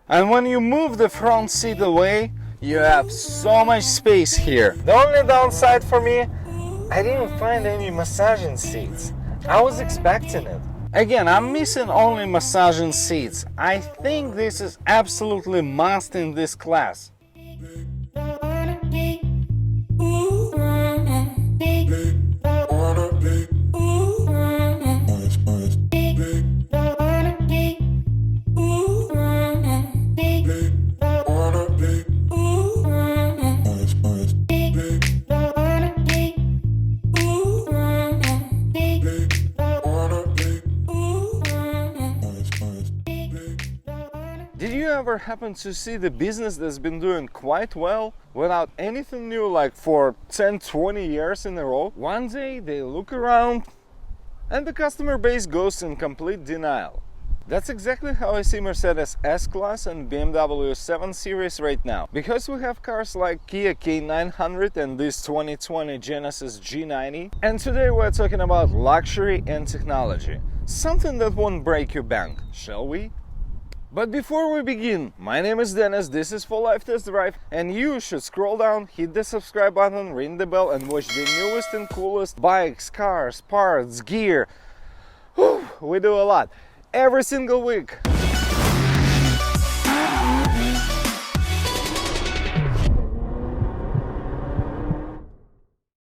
And when you move the front seat away, you have so much space here. The only downside for me, I didn't find any massaging seats. I was expecting it. Again, I'm missing only massaging seats. I think this is absolutely must in this class. Did you ever happen to see the business that's been doing quite well without anything new like for 10-20 years in a row? One day they look around and the customer base goes in complete denial. That's exactly how I see Mercedes S-Class and BMW 7 Series right now. Because we have cars like Kia K900 and this 2020 Genesis G90. And today we're talking about luxury and technology. Something that won't break your bank, shall we? But before we begin, my name is Dennis, this is For Life Test Drive, and you should scroll down, hit the subscribe button, ring the bell, and watch the newest and coolest bikes, cars, parts, gear. Whew, we do a lot every single week.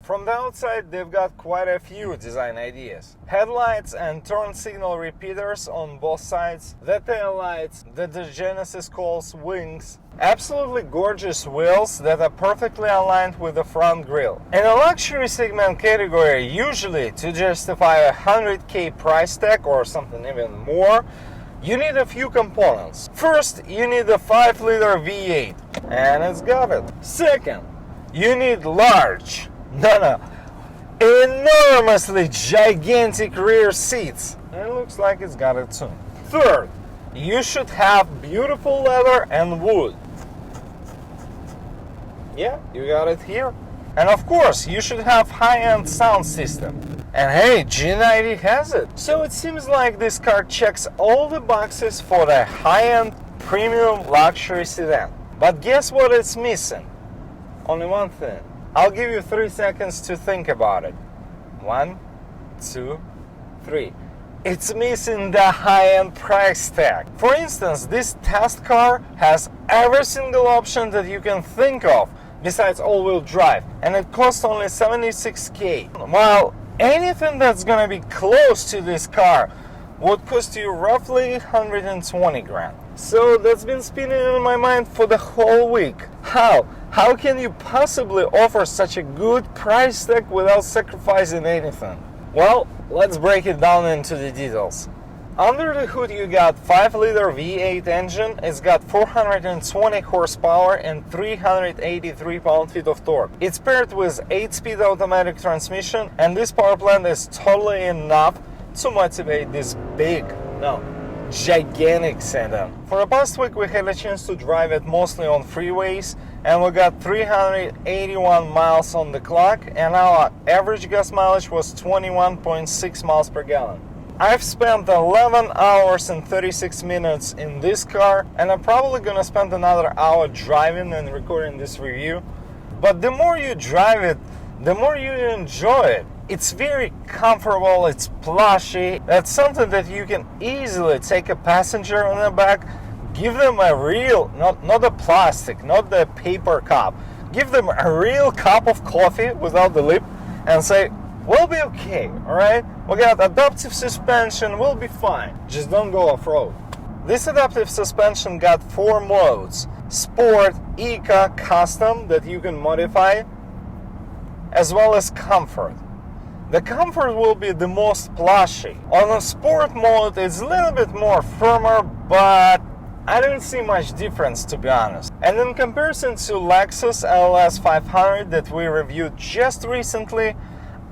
From the outside, they've got quite a few design ideas. Headlights and turn signal repeaters on both sides, the tail lights that the Genesis calls wings, absolutely gorgeous wheels that are perfectly aligned with the front grille. In a luxury segment category, usually to justify a 100K price tag or something even more, you need a few components. First, you need a 5-liter V8, and it's got it. Second, you need large, enormously gigantic rear seats. And it looks like it's got it too. Third, you should have beautiful leather and wood. Yeah, you got it here. And of course, you should have high-end sound system. And hey, G90 has it. So it seems like this car checks all the boxes for the high-end premium luxury sedan. But guess what it's missing? Only one thing. I'll give you 3 seconds to think about it. 1, 2, 3. It's missing the high-end price tag. For instance, this test car has every single option that you can think of, besides all-wheel drive, and it costs only 76K. While anything that's gonna be close to this car would cost you roughly 120 grand. So that's been spinning in my mind for the whole week. How can you possibly offer such a good price tag without sacrificing anything? Well, let's break it down into the details. Under the hood you got 5-liter V8 engine, it's got 420 horsepower and 383 pound-feet of torque. It's paired with 8-speed automatic transmission, and this power plant is totally enough to motivate this gigantic sedan. For the past week we had a chance to drive it mostly on freeways, and we got 381 miles on the clock, and our average gas mileage was 21.6 miles per gallon. I've spent 11 hours and 36 minutes in this car, and I'm probably gonna spend another hour driving and recording this review. But the more you drive it, the more you enjoy it. It's very comfortable, it's plushy. That's something that you can easily take a passenger on the back, give them a real, not a plastic, not the paper cup. Give them a real cup of coffee without the lip and say, we'll be okay, alright? We got adaptive suspension, we'll be fine. Just don't go off-road. This adaptive suspension got 4 modes. Sport, Eco, Custom that you can modify, as well as Comfort. The Comfort will be the most plushy. On the Sport mode it's a little bit more firmer, but I don't see much difference, to be honest. And in comparison to Lexus LS 500 that we reviewed just recently,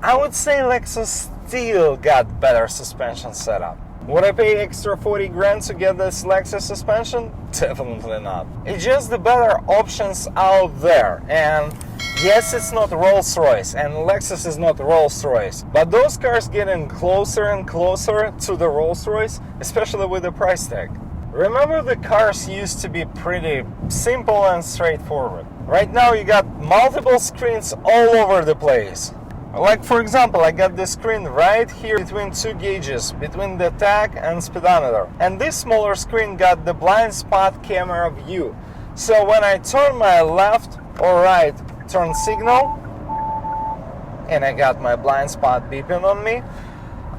I would say Lexus still got better suspension setup. Would I pay extra 40 grand to get this Lexus suspension? Definitely not. It's just the better options out there. And yes, it's not Rolls-Royce, and Lexus is not Rolls-Royce, but those cars getting closer and closer to the Rolls-Royce, especially with the price tag. Remember, the cars used to be pretty simple and straightforward. Right now you got multiple screens all over the place. Like for example, I got this screen right here between two gauges, between the tach and speedometer. And this smaller screen got the blind spot camera view. So when I turn my left or right turn signal, and I got my blind spot beeping on me,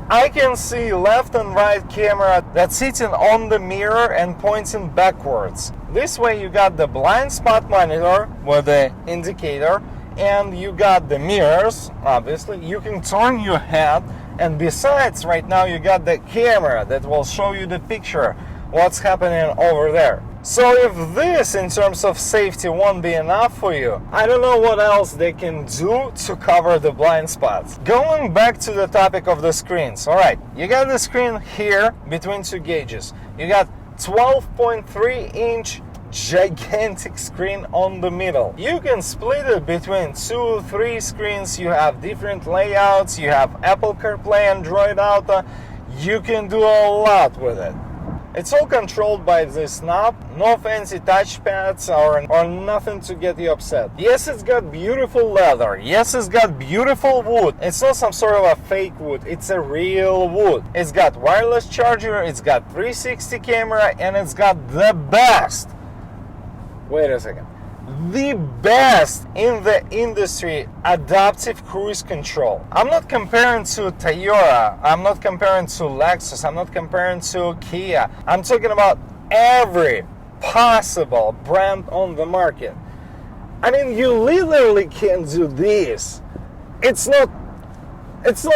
I can see left and right camera that's sitting on the mirror and pointing backwards. This way you got the blind spot monitor with the indicator, and you got the mirrors, obviously. You can turn your head, and besides, right now you got the camera that will show you the picture, what's happening over there. So if this, in terms of safety, won't be enough for you, I don't know what else they can do to cover the blind spots. Going back to the topic of the screens. Alright, you got the screen here between two gauges. You got 12.3-inch gigantic screen on the middle. You can split it between 2-3 screens. You have different layouts. You have Apple CarPlay, Android Auto. You can do a lot with it. It's all controlled by this knob, no fancy touchpads or nothing to get you upset. Yes, it's got beautiful leather. Yes, it's got beautiful wood. It's not some sort of a fake wood, it's a real wood. It's got wireless charger, it's got 360 camera, and it's got the best. Wait a second. The best in the industry adaptive cruise control. I'm not comparing to Toyota, I'm not comparing to Lexus, I'm not comparing to Kia. I'm talking about every possible brand on the market. I mean, you literally can do this. It's not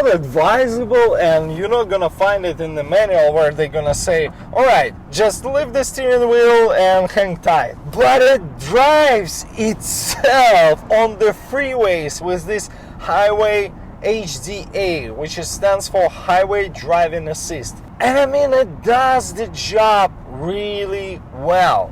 advisable, and you're not gonna find it in the manual where they're gonna say, alright, just lift the steering wheel and hang tight. But it drives itself on the freeways with this Highway HDA, which stands for Highway Driving Assist. And I mean, it does the job really well.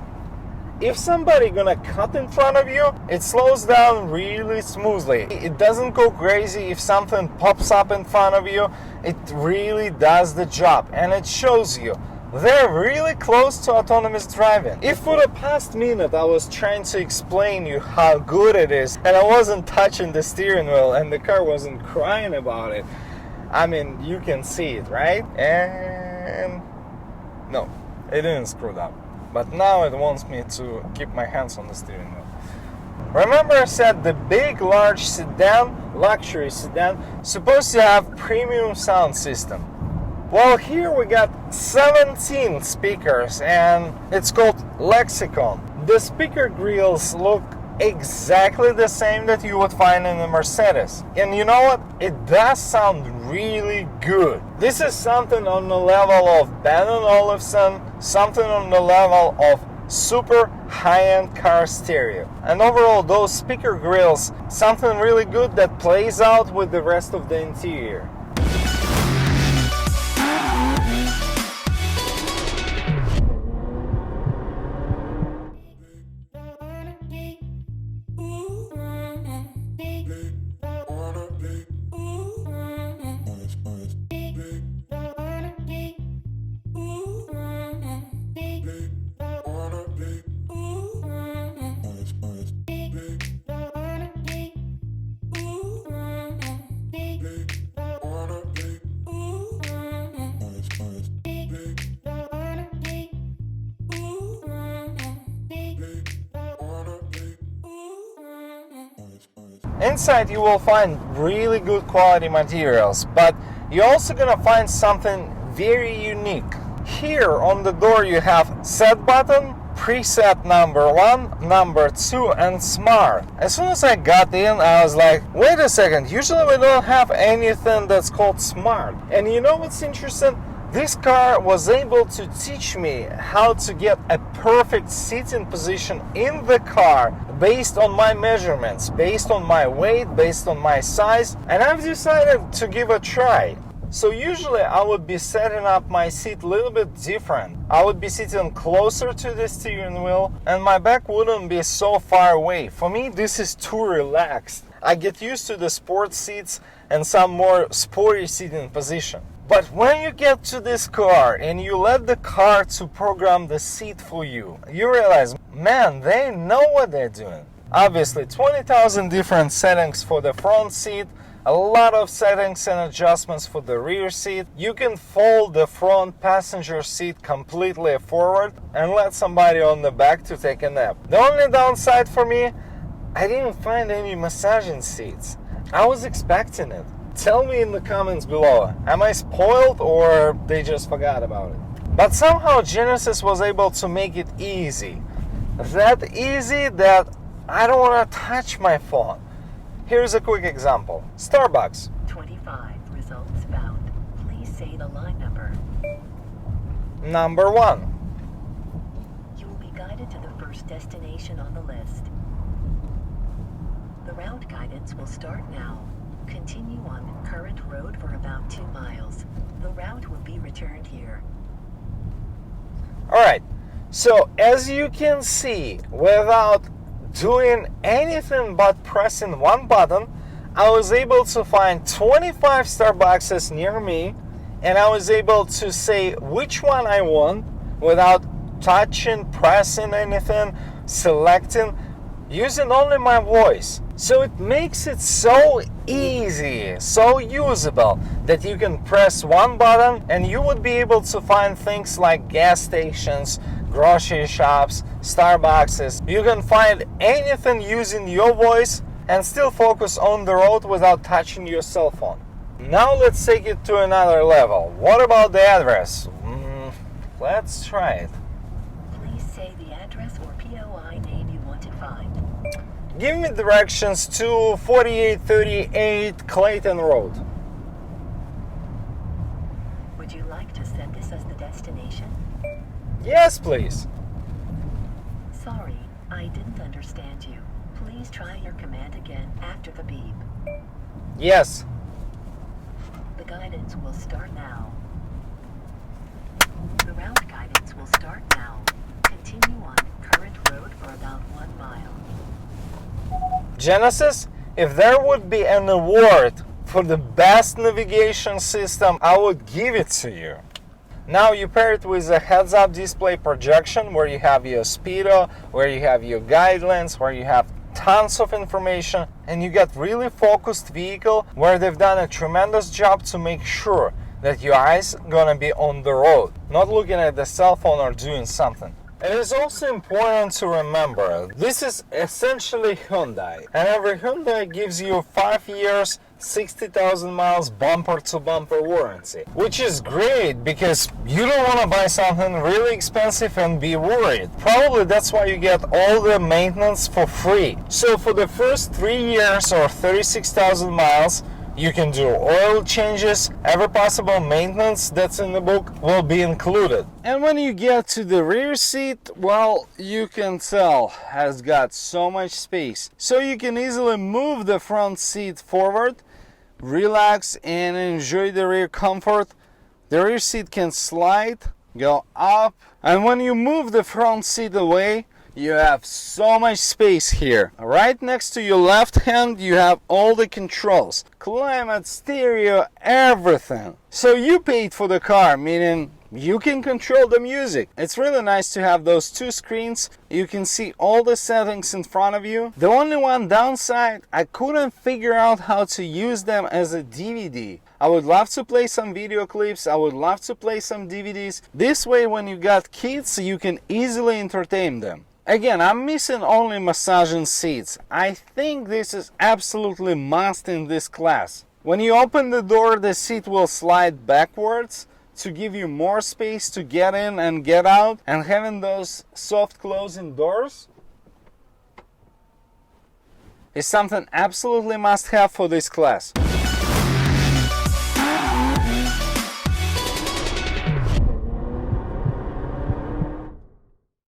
If somebody gonna cut in front of you, it slows down really smoothly. It doesn't go crazy if something pops up in front of you. It really does the job, and it shows you. They're really close to autonomous driving. If for the past minute I was trying to explain you how good it is, and I wasn't touching the steering wheel and the car wasn't crying about it, I mean, you can see it, right? And no, it didn't screw up. But now it wants me to keep my hands on the steering wheel. Remember I said the big, large sedan, luxury sedan, supposed to have premium sound system. Well, here we got 17 speakers, and it's called Lexicon. The speaker grills look exactly the same that you would find in a Mercedes. And you know what? It does sound really good. This is something on the level of Bang & Olufsen, something on the level of super high-end car stereo. And overall, those speaker grills, something really good that plays out with the rest of the interior. Inside you will find really good quality materials, but you're also gonna find something very unique. Here on the door you have set button, preset number 1, number 2, and smart. As soon as I got in, I was like, wait a second, usually we don't have anything that's called smart. And you know what's interesting? This car was able to teach me how to get a perfect sitting position in the car based on my measurements, based on my weight, based on my size, and I've decided to give a try. So usually I would be setting up my seat a little bit different. I would be sitting closer to the steering wheel and my back wouldn't be so far away. For me, this is too relaxed. I get used to the sports seats and some more sporty seating position. But when you get to this car and you let the car to program the seat for you, you realize, man, they know what they're doing. Obviously, 20,000 different settings for the front seat, a lot of settings and adjustments for the rear seat. You can fold the front passenger seat completely forward and let somebody on the back to take a nap. The only downside for me, I didn't find any massaging seats. I was expecting it. Tell me in the comments below, am I spoiled or they just forgot about it? But somehow Genesis was able to make it easy. That easy that I don't want to touch my phone. Here's a quick example. Starbucks. 25 results found. Please say the line number. Number 1. You will be guided to the first destination on the list. The route guidance will start now. Continue on current road for about 2 miles. The route will be returned here. Alright, so as you can see, without doing anything but pressing one button, I was able to find 25 Starbucks near me, and I was able to say which one I want without touching, pressing anything, selecting, using only my voice. So it makes it so easy, so usable, that you can press one button and you would be able to find things like gas stations, grocery shops, Starbucks. You can find anything using your voice and still focus on the road without touching your cell phone. Now let's take it to another level. What about the address? Let's try it. Please say the address or POI name you want to find. Give me directions to 4838 Clayton Road. Would you like to set this as the destination? Yes, please. Sorry, I didn't understand you. Please try your command again after the beep. Yes. The guidance will start now. The route guidance will start now. Continue on current road for about 1 mile. Genesis, if there would be an award for the best navigation system, I would give it to you. Now you pair it with a heads-up display projection where you have your speedo, where you have your guidelines, where you have tons of information, and you get really focused vehicle where they've done a tremendous job to make sure that your eyes gonna be on the road, not looking at the cell phone or doing something. It is also important to remember, this is essentially Hyundai, and every Hyundai gives you 5 years, 60,000 miles bumper-to-bumper warranty, which is great because you don't want to buy something really expensive and be worried. Probably that's why you get all the maintenance for free. So for the first 3 years or 36,000 miles, you can do oil changes, every possible maintenance that's in the book will be included. And when you get to the rear seat, well, you can tell has got so much space. So you can easily move the front seat forward, relax and enjoy the rear comfort. The rear seat can slide, go up, and when you move the front seat away, you have so much space here. Right next to your left hand, you have all the controls. Climate, stereo, everything. So you paid for the car, meaning you can control the music. It's really nice to have those two screens. You can see all the settings in front of you. The only one downside, I couldn't figure out how to use them as a DVD. I would love to play some video clips. I would love to play some DVDs. This way, when you got kids, you can easily entertain them. Again, I'm missing only massaging seats. I think this is absolutely must in this class. When you open the door, the seat will slide backwards to give you more space to get in and get out, and having those soft closing doors is something absolutely must have for this class.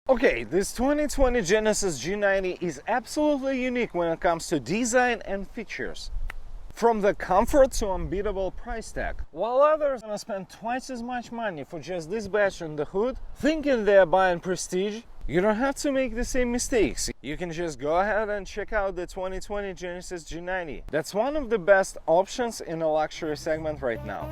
Okay, this 2020 Genesis G90 is absolutely unique when it comes to design and features. From the comfort to unbeatable price tag. While others are gonna spend twice as much money for just this badge on the hood, thinking they're buying prestige, you don't have to make the same mistakes. You can just go ahead and check out the 2020 Genesis G90. That's one of the best options in the luxury segment right now.